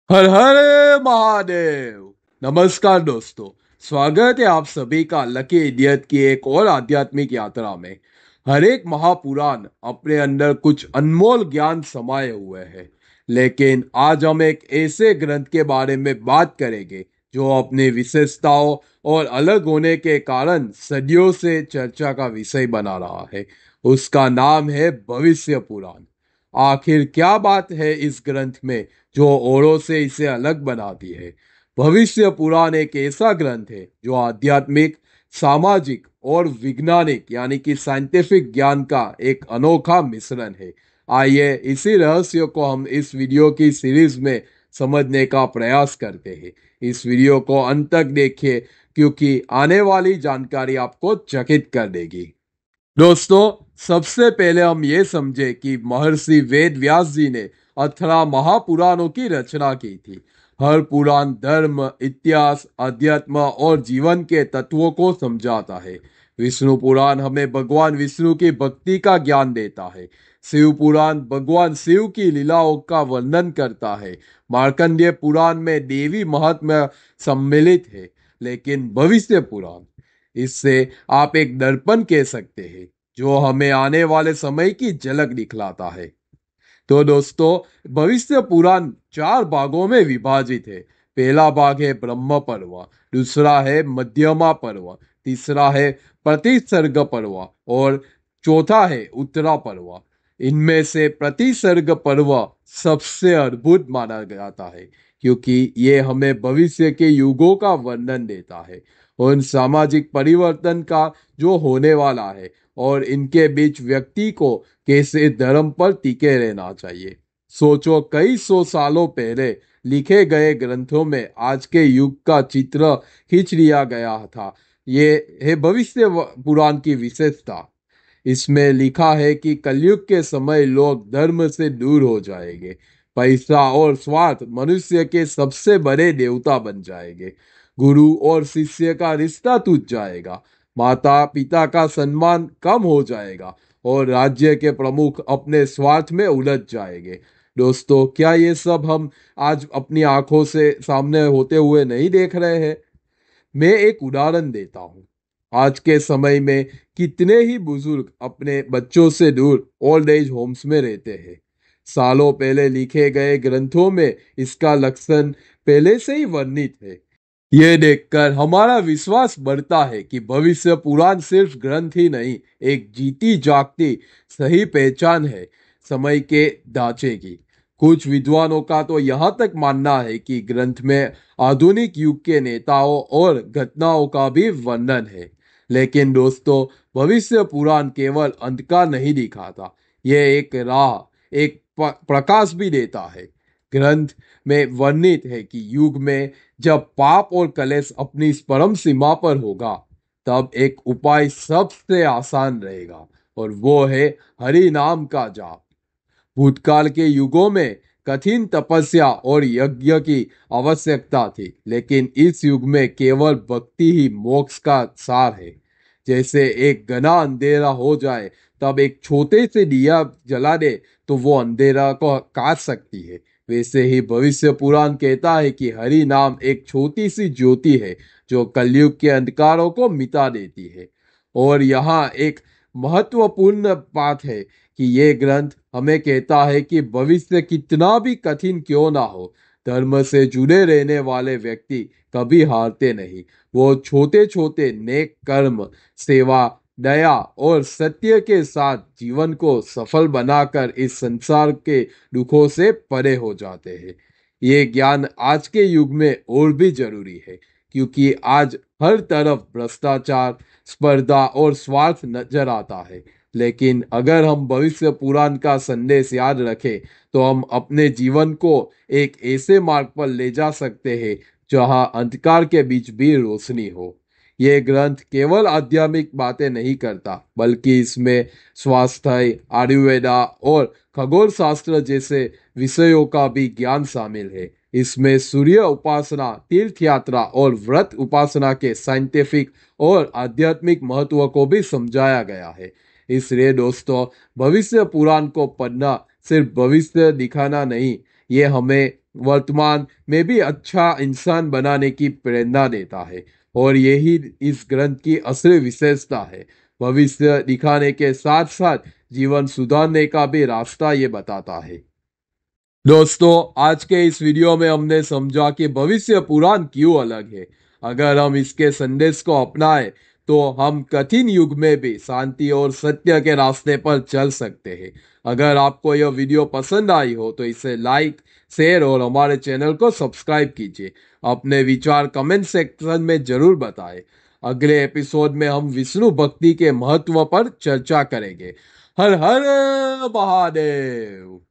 हर हर महादेव। नमस्कार दोस्तों, स्वागत है आप सभी का लकी इडियट की एक और आध्यात्मिक यात्रा में। हर एक महापुराण अपने अंदर कुछ अनमोल ज्ञान समाये हुए हैं, लेकिन आज हम एक ऐसे ग्रंथ के बारे में बात करेंगे जो अपनी विशेषताओं और अलग होने के कारण सदियों से चर्चा का विषय बना रहा है। उसका नाम है भविष्य पुराण। आखिर क्या बात है इस ग्रंथ में जो औरों से इसे अलग बनाती है? भविष्य पुराण एक ऐसा ग्रंथ है जो आध्यात्मिक, सामाजिक और वैज्ञानिक यानी कि साइंटिफिक ज्ञान का एक अनोखा मिश्रण है। आइए इसी रहस्य को हम इस वीडियो की सीरीज में समझने का प्रयास करते हैं। इस वीडियो को अंत तक देखिए, क्योंकि आने वाली जानकारी आपको चकित कर देगी। दोस्तों, सबसे पहले हम ये समझे कि महर्षि वेद व्यास जी ने 18 महापुराणों की रचना की थी। हर पुराण धर्म, इतिहास, अध्यात्म और जीवन के तत्वों को समझाता है। विष्णु पुराण हमें भगवान विष्णु की भक्ति का ज्ञान देता है। शिव पुराण भगवान शिव की लीलाओं का वर्णन करता है। मार्कंडेय पुराण में देवी महात्म्य सम्मिलित है। लेकिन भविष्य पुराण, इससे आप एक दर्पण कह सकते हैं, जो हमें आने वाले समय की झलक दिखलाता है। तो दोस्तों, भविष्य पुराण 4 भागों में विभाजित है। पहला भाग है ब्रह्म पर्व, दूसरा है मध्यमा पर्व, तीसरा है प्रतिसर्ग पर्व और चौथा है उत्तरा पर्व। इनमें से प्रतिसर्ग पर्व सबसे अद्भुत माना जाता है, क्योंकि ये हमें भविष्य के युगों का वर्णन देता है, उन सामाजिक परिवर्तन का जो होने वाला है और इनके बीच व्यक्ति को कैसे धर्म पर टिके रहना चाहिए। सोचो, कई सौ सालों पहले लिखे गए ग्रंथों में आज के युग का चित्र खींच लिया गया था। ये है भविष्य पुराण की विशेषता। इसमें लिखा है कि कलयुग के समय लोग धर्म से दूर हो जाएंगे। पैसा और स्वार्थ मनुष्य के सबसे बड़े देवता बन जाएंगे। गुरु और शिष्य का रिश्ता टूट जाएगा। माता पिता का सम्मान कम हो जाएगा और राज्य के प्रमुख अपने स्वार्थ में उलझ जाएंगे। दोस्तों, क्या ये सब हम आज अपनी आंखों से सामने होते हुए नहीं देख रहे हैं? मैं एक उदाहरण देता हूँ। आज के समय में कितने ही बुजुर्ग अपने बच्चों से दूर ओल्ड एज होम्स में रहते हैं। सालों पहले लिखे गए ग्रंथों में इसका लक्षण पहले से ही वर्णित है। ये देखकर हमारा विश्वास बढ़ता है कि भविष्य पुराण सिर्फ ग्रंथ ही नहीं, एक जीती जागती सही पहचान है समय के ढांचे की। कुछ विद्वानों का तो यहाँ तक मानना है कि ग्रंथ में आधुनिक युग के नेताओं और घटनाओं का भी वर्णन है। लेकिन दोस्तों, भविष्य पुराण केवल अंधकार नहीं दिखाता, यह एक राह, एक प्रकाश भी देता है। ग्रंथ में वर्णित है कि युग में जब पाप और कलेश अपनी परम सीमा पर होगा, तब एक उपाय सबसे आसान रहेगा, और वो है हरि नाम का जाप। भूतकाल के युगों में कठिन तपस्या और यज्ञ की आवश्यकता थी, लेकिन इस युग में केवल भक्ति ही मोक्ष का सार है। जैसे एक घना अंधेरा हो जाए, तब एक छोटे से दिया जला दे तो वो अंधेरा को काट सकती है, वैसे ही भविष्य पुराण कहता है कि हरि नाम एक छोटी सी ज्योति है जो कलयुग के अंधकारों को मिटा देती है। और यहाँ एक महत्वपूर्ण बात है कि ये ग्रंथ हमें कहता है कि भविष्य कितना भी कठिन क्यों ना हो, धर्म से जुड़े रहने वाले व्यक्ति कभी हारते नहीं। वो छोटे छोटे नेक कर्म, सेवा, दया और सत्य के साथ जीवन को सफल बनाकर इस संसार के दुखों से परे हो जाते हैं। ये ज्ञान आज के युग में और भी जरूरी है, क्योंकि आज हर तरफ भ्रष्टाचार, स्पर्धा और स्वार्थ नजर आता है। लेकिन अगर हम भविष्य पुराण का संदेश याद रखें, तो हम अपने जीवन को एक ऐसे मार्ग पर ले जा सकते हैं जहां अंधकार के बीच भी रोशनी हो। ये ग्रंथ केवल आध्यात्मिक बातें नहीं करता, बल्कि इसमें स्वास्थ्य, आयुर्वेदा और खगोल शास्त्र जैसे विषयों का भी ज्ञान शामिल है। इसमें सूर्य उपासना, तीर्थ यात्रा और व्रत उपासना के साइंटिफिक और आध्यात्मिक महत्व को भी समझाया गया है। इसलिए दोस्तों, भविष्य पुराण को पढ़ना सिर्फ भविष्य दिखाना नहीं, ये हमें वर्तमान में भी अच्छा इंसान बनाने की प्रेरणा देता है। और यही इस ग्रंथ की असली विशेषता है। भविष्य दिखाने के साथ साथ जीवन सुधारने का भी रास्ता ये बताता है। दोस्तों, आज के इस वीडियो में हमने समझा कि भविष्य पुराण क्यों अलग है। अगर हम इसके संदेश को अपनाएं तो हम कठिन युग में भी शांति और सत्य के रास्ते पर चल सकते हैं। अगर आपको यह वीडियो पसंद आई हो तो इसे लाइक, शेयर और हमारे चैनल को सब्सक्राइब कीजिए। अपने विचार कमेंट सेक्शन में जरूर बताएं। अगले एपिसोड में हम विष्णु भक्ति के महत्व पर चर्चा करेंगे। हर हर महादेव।